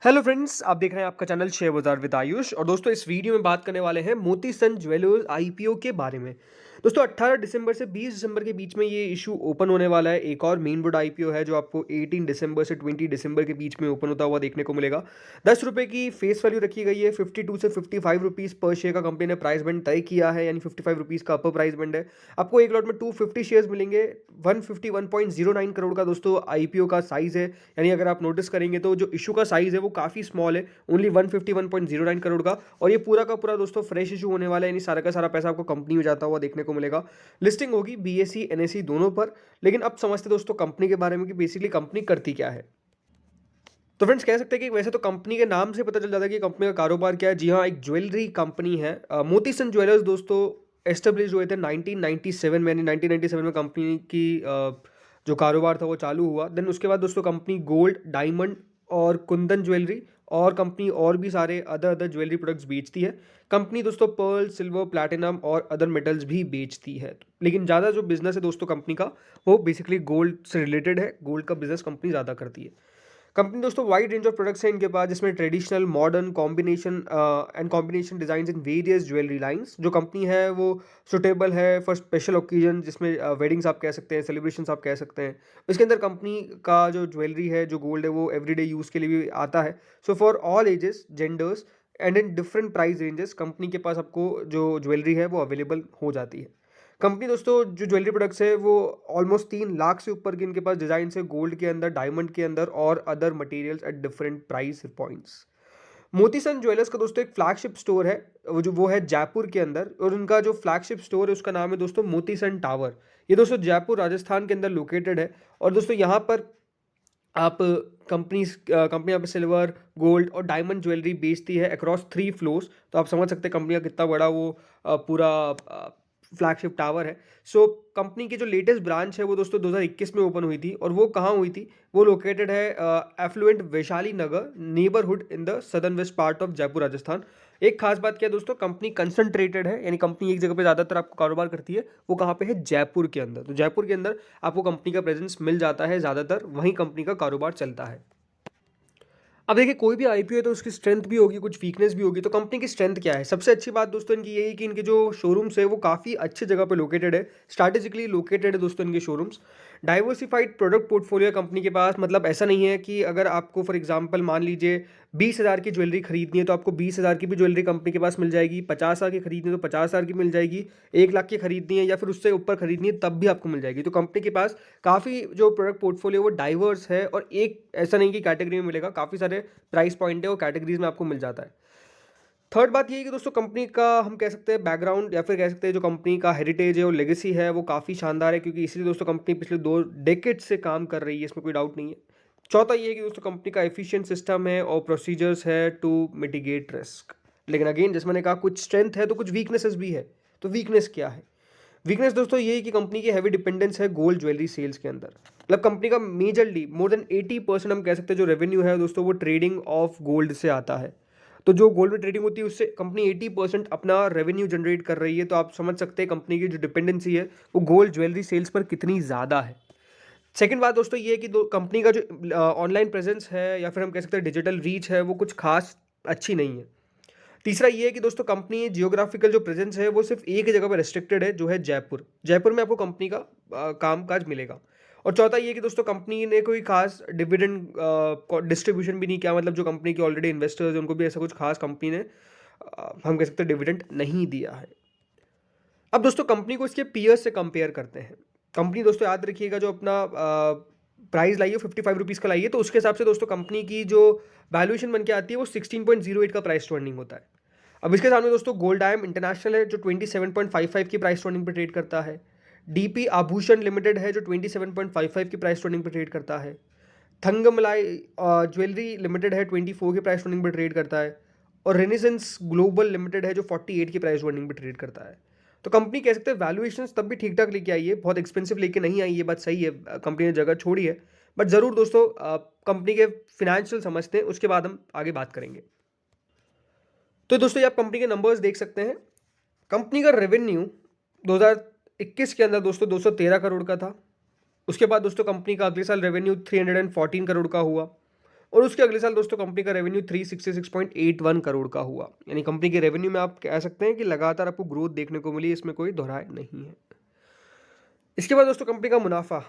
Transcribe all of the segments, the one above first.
Hello friends, आप देख रहे हैं आपका चैनल शेयर बाजार विद आयुष। और दोस्तों इस वीडियो में बात करने वाले हैं मोती सन ज्वेलर्स आईपीओ के बारे में। दोस्तों 18 दिसंबर से 20 दिसंबर के बीच में ये इशू ओपन होने वाला है। एक और मेन बोर्ड आईपीओ है जो आपको 18 दिसंबर से 20 दिसंबर के बीच में ओपन होता हुआ देखने को मिलेगा। 10 रुपये की फेस वैल्यू रखी गई है। 52 से 55 रुपीज़ पर शेयर का कंपनी ने प्राइस बैंड तय किया है, यानी 55 रुपीज़ का अपर प्राइस बैंड है। आपको एक लॉट में 250 शेयर्स मिलेंगे। 151.09 करोड़ का दोस्तों आईपीओ का साइज है, यानी अगर आप नोटिस करेंगे तो जो इशू का साइज है वो काफ़ी स्मॉल है, ओनली 151.09 करोड़ का। और ये पूरा का पूरा दोस्तों फ्रेश इशू होने वाला है, यानी सारा का सारा पैसा आपको कंपनी में जाता हुआ देखने को मिलेगा। लिस्टिंग होगी बीएसई एनएसई दोनों पर। लेकिन अब समझते दोस्तों कंपनी के बारे में कि बेसिकली कंपनी करती क्या है। तो फ्रेंड्स कह सकते हैं कि वैसे तो कंपनी के नाम से पता चल जाता है कि कंपनी का कारोबार क्या है। जी हाँ, एक ज्वेलरी कंपनी है। मोती सन ज्वेलर्स दोस्तों एस्टेब्लिश हुए थे 1997 में, यानी 1997 में कंपनी की जो कारोबार था वो चालू हुआ। देन उसके बाद दोस्तों कंपनी गोल्ड, डायमंड और कुंदन ज्वेलरी और कंपनी और भी सारे अदर अदर ज्वेलरी प्रोडक्ट्स बेचती है। कंपनी दोस्तों पर्ल, सिल्वर, प्लैटिनम और अदर मेटल्स भी बेचती है। लेकिन ज़्यादा जो बिजनेस है दोस्तों कंपनी का वो बेसिकली गोल्ड से रिलेटेड है। गोल्ड का बिजनेस कंपनी ज़्यादा करती है। कंपनी दोस्तों वाइड रेंज ऑफ प्रोडक्ट्स हैं इनके पास, जिसमें traditional, modern, combination design in various jewellery lines. जो कंपनी है वो सुटेबल है फॉर स्पेशल ओकेजन, जिसमें वेडिंग्स आप कह सकते हैं, सेलिब्रेशंस आप कह सकते हैं। इसके अंदर कंपनी का जो ज्वेलरी है, जो गोल्ड है, वो एवरीडे यूज़ के लिए भी आता है। So for all ages, genders and in different price ranges company के पास आपको जो ज्वेलरी है वो अवेलेबल हो जाती है। कंपनी दोस्तों जो ज्वेलरी प्रोडक्ट्स है वो ऑलमोस्ट 3 लाख से ऊपर के इनके पास डिजाइन है, गोल्ड के अंदर, डायमंड के अंदर और other materials at different price points. Motisons jewellers का दोस्तों एक फ्लैगशिप स्टोर है, वो है जयपुर के अंदर। और उनका जो फ्लैगशिप स्टोर है उसका नाम है दोस्तों मोतीसन टावर। ये दोस्तों जयपुर राजस्थान के अंदर लोकेटेड है। और दोस्तों यहाँ पर आप कंपनी यहाँ पे सिल्वर, गोल्ड और डायमंड ज्वेलरी बेचती है अक्रॉस 3 फ्लोर्स। तो आप समझ सकते हैं कंपनी का कितना बड़ा वो पूरा फ्लैगशिप टावर है। सो कंपनी की जो लेटेस्ट ब्रांच है वो दोस्तों 2021 में ओपन हुई थी। और वो कहाँ हुई थी? वो लोकेटेड है affluent Vaishali Nagar neighbourhood in the southern west part of Jaipur Rajasthan. एक खास बात क्या है दोस्तों, कंपनी कंसंट्रेटेड है, यानी कंपनी एक जगह पे ज़्यादातर आपको कारोबार करती है। वो कहाँ पे है? जयपुर के अंदर। तो जयपुर के अंदर आपको कंपनी का प्रेजेंस मिल जाता है, ज़्यादातर वहीं कंपनी का कारोबार चलता है। अब देखिए कोई भी आईपीओ है तो उसकी स्ट्रेंथ भी होगी, कुछ वीकनेस भी होगी। तो कंपनी की स्ट्रेंथ क्या है? सबसे अच्छी बात दोस्तों इनकी यही है कि इनके जो शोरूम्स है वो काफ़ी अच्छी जगह पे लोकेटेड है, स्ट्रैटेजिकली लोकेटेड है दोस्तों इनके showrooms. Diversified product portfolio company के पास, मतलब ऐसा नहीं है कि अगर आपको फॉर एग्जांपल मान लीजिए 20,000 की ज्वेलरी खरीदनी है तो आपको 20,000 की भी ज्वेलरी कंपनी के पास मिल जाएगी। 50,000 की खरीदनी है तो 50,000 की मिल जाएगी। 1 लाख की खरीदनी है या फिर उससे ऊपर खरीदनी है तब भी आपको मिल जाएगी। तो कंपनी के पास काफ़ी जो प्रोडक्ट पोर्टफोलियो वो डाइवर्स है, और एक ऐसा नहीं कि कैटेगरी में मिलेगा, काफ़ी सारे प्राइस पॉइंट है वो कैटेगरीज में आपको मिल जाता है। थर्ड बात ये है कि दोस्तों कंपनी का हम कह सकते हैं बैकग्राउंड, या फिर कह सकते हैं जो कंपनी का हेरिटेज है और लेगेसी है वो काफ़ी शानदार है, क्योंकि इसलिए दोस्तों कंपनी पिछले 2 डेकेड से काम कर रही है, इसमें कोई डाउट नहीं है। चौथा ये है कि दोस्तों कंपनी का एफिशिएंट सिस्टम है और प्रोसीजर्स है टू मिटिगेट रिस्क। लेकिन अगेन जैसे मैंने कहा, कुछ स्ट्रेंथ है तो कुछ वीकनेसेस भी है। तो वीकनेस क्या है? वीकनेस दोस्तों ये है कि कंपनी की हैवी डिपेंडेंस है गोल्ड ज्वेलरी सेल्स के अंदर। मतलब कंपनी का मेजरली मोर देन 80% हम कह सकते हैं जो रेवेन्यू है दोस्तों वो ट्रेडिंग ऑफ गोल्ड से आता है। तो जो गोल्ड में ट्रेडिंग होती है उससे कंपनी 80% अपना रेवेन्यू जनरेट कर रही है। तो आप समझ सकते हैं कंपनी की जो डिपेंडेंसी है वो गोल्ड ज्वेलरी सेल्स पर कितनी ज़्यादा है। सेकंड बात दोस्तों ये है कि कंपनी का जो ऑनलाइन प्रेजेंस है या फिर हम कह सकते हैं डिजिटल रीच है वो कुछ खास अच्छी नहीं है। तीसरा ये है कि दोस्तों कंपनी जियोग्राफिकल जो प्रेजेंस है वो सिर्फ एक ही जगह पर रेस्ट्रिक्टेड है, जो है जयपुर। जयपुर में आपको कंपनी का कामकाज मिलेगा। और चौथा ये है कि दोस्तों कंपनी ने कोई खास डिविडेंड डिस्ट्रीब्यूशन भी नहीं किया, मतलब जो कंपनी के ऑलरेडी इन्वेस्टर्स हैं उनको भी ऐसा कुछ खास कंपनी ने हम कह सकते हैं डिविडेंड नहीं दिया है। अब दोस्तों कंपनी को इसके पीयर्स से कंपेयर करते हैं। कंपनी दोस्तों याद रखिएगा जो अपना प्राइस लाई है 55 रुपीज़ का लाई है, तो उसके हिसाब से दोस्तों कंपनी की जो वैल्यूएशन बन के आती है वो 16.08 का प्राइस टू अर्निंग होता है। अब इसके सामने दोस्तों गोल्ड डायम इंटरनेशनल है जो 27.55 की प्राइस टू अर्निंग पे ट्रेड करता है। डीपी आभूषण लिमिटेड है जो 27.55 की प्राइस टू अर्निंग पे ट्रेड करता है। थंगमलाई ज्वेलरी लिमिटेड है 24 की प्राइस टू अर्निंग पे ट्रेड करता है। और रेनेसेंस ग्लोबल लिमिटेड है जो 48 की प्राइस टू अर्निंग पे ट्रेड करता है। तो कंपनी कह सकते हैं वैल्यूएशन तब भी ठीक ठाक लेके आई है, बहुत एक्सपेंसिव लेके नहीं आई, ये बात सही है, कंपनी ने जगह छोड़ी है। बट ज़रूर दोस्तों कंपनी के फिनेंशियल समझते हैं, उसके बाद हम आगे बात करेंगे। तो दोस्तों ये आप कंपनी के नंबर्स देख सकते हैं। कंपनी का रेवेन्यू 2021 के अंदर दोस्तों 213 करोड़ का था। उसके बाद दोस्तों कंपनी का अगले साल रेवेन्यू 314 करोड़ का हुआ। और उसके अगले साल दोस्तों कंपनी का रेवेन्यू 366.81 करोड़ का हुआ। यानी कंपनी के रेवेन्यू में आप कह सकते हैं कि लगातार आपको ग्रोथ देखने को मिली, इसमें कोई दोहराए नहीं है। इसके बाद दोस्तों कंपनी का मुनाफा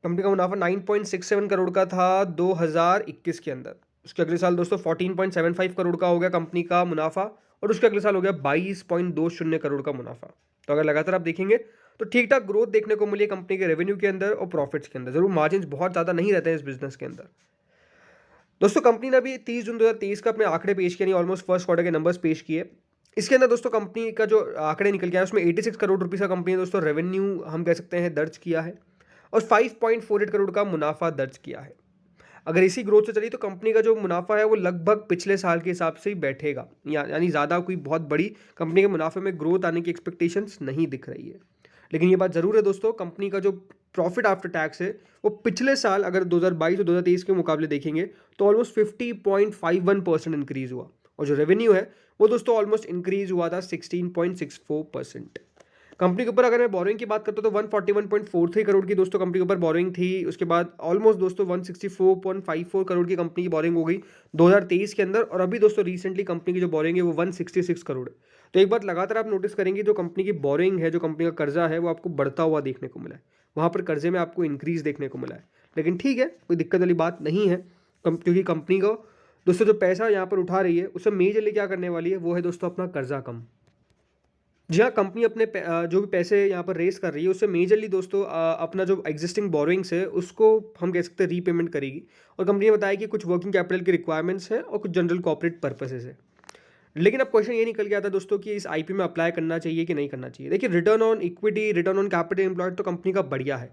9.67 करोड़ का था 2021 के अंदर। उसके अगले साल दोस्तों 14.75 करोड़ का हो गया कंपनी का मुनाफा, और उसके अगले साल हो गया 22.20 करोड़ का मुनाफा। तो अगर लगातार आप देखेंगे तो ठीक ठाक ग्रोथ देखने को मिली कंपनी के रेवेन्यू के अंदर और प्रॉफिट्स के अंदर। जरूर मार्जिन बहुत ज़्यादा नहीं रहते हैं इस बिजनेस के अंदर। दोस्तों कंपनी ने अभी 30 जून 2023 का अपने आंकड़े पेश किए, ऑलमोस्ट फर्स्ट क्वार्टर के नंबर्स पेश किए। इसके अंदर दोस्तों कंपनी का जो आंकड़े निकल के आए उसमें 86 करोड़ रुपीस का कंपनी ने दोस्तों रेवेन्यू हम कह सकते हैं दर्ज किया है, और 5.48 करोड़ का मुनाफा दर्ज किया है। अगर इसी ग्रोथ से चली तो कंपनी का जो मुनाफा है वो लगभग पिछले साल के हिसाब से ही बैठेगा, यानी ज़्यादा कोई बहुत बड़ी कंपनी के मुनाफे में ग्रोथ आने की एक्सपेक्टेशंस नहीं दिख रही है। लेकिन ये बात ज़रूर है दोस्तों, कंपनी का जो प्रॉफिट आफ्टर टैक्स है वो पिछले साल अगर 2022 और 2023 के मुकाबले देखेंगे तो ऑलमोस्ट 50.51% इंक्रीज़ हुआ, और जो रेवेन्यू है वो दोस्तों ऑलमोस्ट इंक्रीज़ हुआ था 16.64%। कंपनी के ऊपर अगर मैं बोरिंग की बात करता हूँ तो 141.43 करोड़ की दोस्तों कंपनी के ऊपर बोरिंग थी। उसके बाद ऑलमोस्ट दोस्तों 164.54 करोड़ की कंपनी की बोरिंग हो गई 2023 के अंदर, और अभी दोस्तों रिसेंटली कंपनी की जो बोरिंग है वो 166 करोड़ है। तो एक बात लगातार आप नोटिस करेंगे, जो कंपनी की बोरिंग है, जो कंपनी का कर्जा है वो आपको बढ़ता हुआ देखने को मिला है, वहाँ पर कर्जे में आपको इंक्रीज देखने को मिला है। लेकिन ठीक है, कोई दिक्कत वाली बात नहीं है, क्योंकि कंपनी को दोस्तों जो पैसा यहाँ पर उठा रही है उससे मेजरली क्या करने वाली है वो है दोस्तों अपना कर्जा कम। जी हाँ, कंपनी अपने जो भी पैसे यहाँ पर रेस कर रही है उससे मेजरली दोस्तों अपना जो एग्जिस्टिंग बोरोइंग्स है उसको हम कह सकते हैं रीपेमेंट करेगी। और कंपनी ने बताया कि कुछ वर्किंग कैपिटल की रिक्वायरमेंट्स है और कुछ जनरल कॉर्पोरेट पर्पसेस है। लेकिन अब क्वेश्चन ये निकल के आता है दोस्तों कि इस आईपी में अप्लाई करना चाहिए कि नहीं करना चाहिए। देखिए, return on equity, return on capital employed तो कंपनी का बढ़िया है।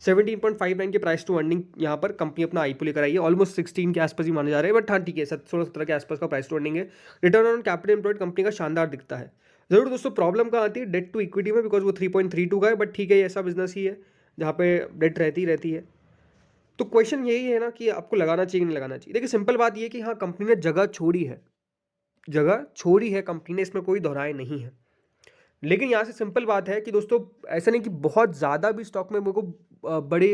17.59 के प्राइस टू अर्निंग यहाँ पर कंपनी अपना आईपीओ लेकर आई है, ऑलमोस्ट 16 के आसपास ही माने जा रहे हैं, बट हाँ ठीक है, 16-17 के आसपास का प्राइस टू अर्निंग है। Return on capital employed company का शानदार दिखता है। जरूर दोस्तों प्रॉब्लम कहाँ आती है डेट टू इक्विटी में, बिकॉज वो 3.32 का है, बट ठीक है, ये ऐसा बिजनेस ही है जहाँ पे डेट रहती है। तो क्वेश्चन यही है ना कि आपको लगाना चाहिए नहीं लगाना चाहिए। देखिए, सिंपल बात ये है कि हाँ कंपनी ने जगह छोड़ी है कंपनी ने, इसमें कोई दोहराए नहीं है। लेकिन यहाँ से सिंपल बात है कि दोस्तों ऐसा नहीं कि बहुत ज़्यादा भी स्टॉक में मेरे को बड़े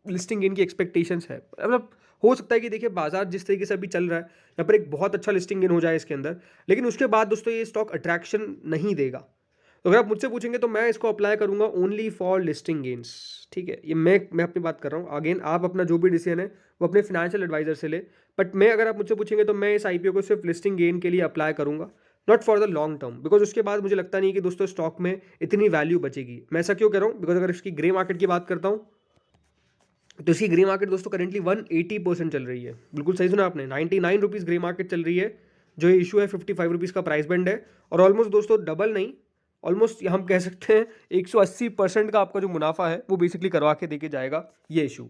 लिस्टिंग गेन की एक्सपेक्टेशंस है। मतलब हो सकता है कि देखिए बाजार जिस तरीके से अभी चल रहा है यहाँ पर एक बहुत अच्छा लिस्टिंग गेन हो जाए इसके अंदर, लेकिन उसके बाद दोस्तों ये स्टॉक अट्रैक्शन नहीं देगा। तो अगर आप मुझसे पूछेंगे तो मैं इसको अप्लाई करूंगा ओनली फॉर लिस्टिंग गेन्स। ठीक है, ये मैं अपनी बात कर रहा हूँ। अगेन आप अपना जो भी डिसीजन है वो अपने फाइनेंशियल एडवाइजर से ले, बट मैं अगर आप मुझसे पूछेंगे तो मैं इस आईपीओ को सिर्फ लिस्टिंग गेन के लिए अप्लाई करूंगा, not for the long term, because उसके बाद मुझे लगता नहीं कि दोस्तों स्टॉक में इतनी वैल्यू बचेगी। मैं ऐसा क्यों कह रहा हूँ, बिकॉज अगर इसकी ग्रे मार्केट की बात करता हूँ तो इसकी ग्रे मार्केट दोस्तों करेंटली 180% चल रही है। बिल्कुल सही सुना आपने, 99 रुपीज़ ग्रे मार्केट चल रही है। जो ये इशू है 55 रुपीज़ का प्राइस बैंड है, और ऑलमोस्ट दोस्तों डबल नहीं, ऑलमोस्ट हम कह सकते हैं 180% का आपका जो मुनाफा है वो बेसिकली करवा के देके जाएगा ये इशू।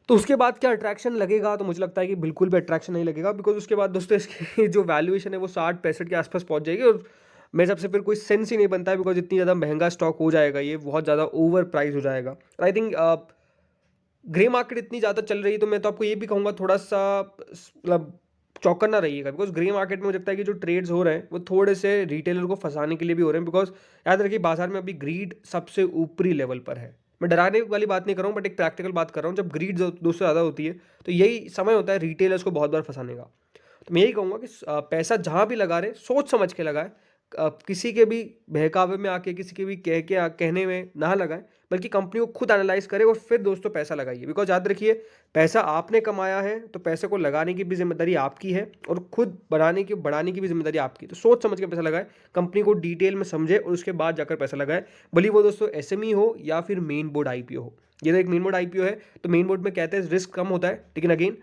तो उसके बाद क्या अट्रैक्शन लगेगा, तो मुझे लगता है कि बिल्कुल भी अट्रैक्शन नहीं लगेगा, बिकॉज उसके बाद दोस्तों इसकी जो वैल्यूएशन है वो 60-65 के आसपास पहुंच जाएगी, और मेरे हिसाब से फिर कोई सेंस ही नहीं बनता है, बिकॉज इतनी ज़्यादा महंगा स्टॉक हो जाएगा, ये बहुत ज़्यादा ओवर प्राइस हो जाएगा। आई थिंक ग्रे मार्केट इतनी ज़्यादा चल रही है, तो मैं तो आपको ये भी कहूँगा थोड़ा सा मतलब चौकन्ना रहिएगा, बिकॉज ग्रे मार्केट में मुझे लगता है कि जो ट्रेड्स हो रहे हैं वो थोड़े से रिटेलर को फंसाने के लिए भी हो रहे हैं, बिकॉज याद रखिए बाजार में अभी ग्रीड सबसे ऊपरी लेवल पर है। मैं डराने वाली बात नहीं कर रहा हूँ, बट एक प्रैक्टिकल बात कर रहा हूँ। जब ग्रीड दोस्तों ज़्यादा होती है तो यही समय होता है रिटेलर्स को बहुत बार फंसाने का। तो मैं यही कहूँगा कि पैसा जहाँ भी लगा रहे सोच समझ के लगाए, किसी के भी बहकावे में आके, किसी के भी कहने में ना लगाए, बल्कि कंपनी को खुद एनालाइज करे और फिर दोस्तों पैसा लगाइए। बिकॉज याद रखिए पैसा आपने कमाया है तो पैसे को लगाने की भी जिम्मेदारी आपकी है, और खुद बढ़ाने की भी जिम्मेदारी आपकी। तो सोच समझ के पैसा लगाए, कंपनी को डिटेल में समझे और उसके बाद जाकर पैसा लगाए, भले वो दोस्तों एसएमई हो या फिर मेन बोर्ड आईपीओ हो। ये तो एक मेन बोर्ड आईपीओ है, तो मेन बोर्ड में कहते हैं रिस्क कम होता है, लेकिन अगेन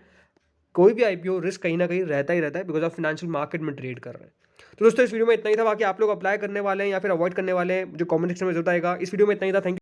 कोई भी आईपीओ रिस्क कहीं ना कहीं रहता ही रहता है, बिकॉज आप फिनेंशियल मार्केट में ट्रेड कर रहे हैं। तो दोस्तों इस वीडियो में इतना ही था, बाकी आप लोग अप्लाई करने वाले हैं या फिर अवॉइड करने वाले हैं जो कमेंट सेक्शन में बताएगा। इस वीडियो में इतना ही था, थैंक यू।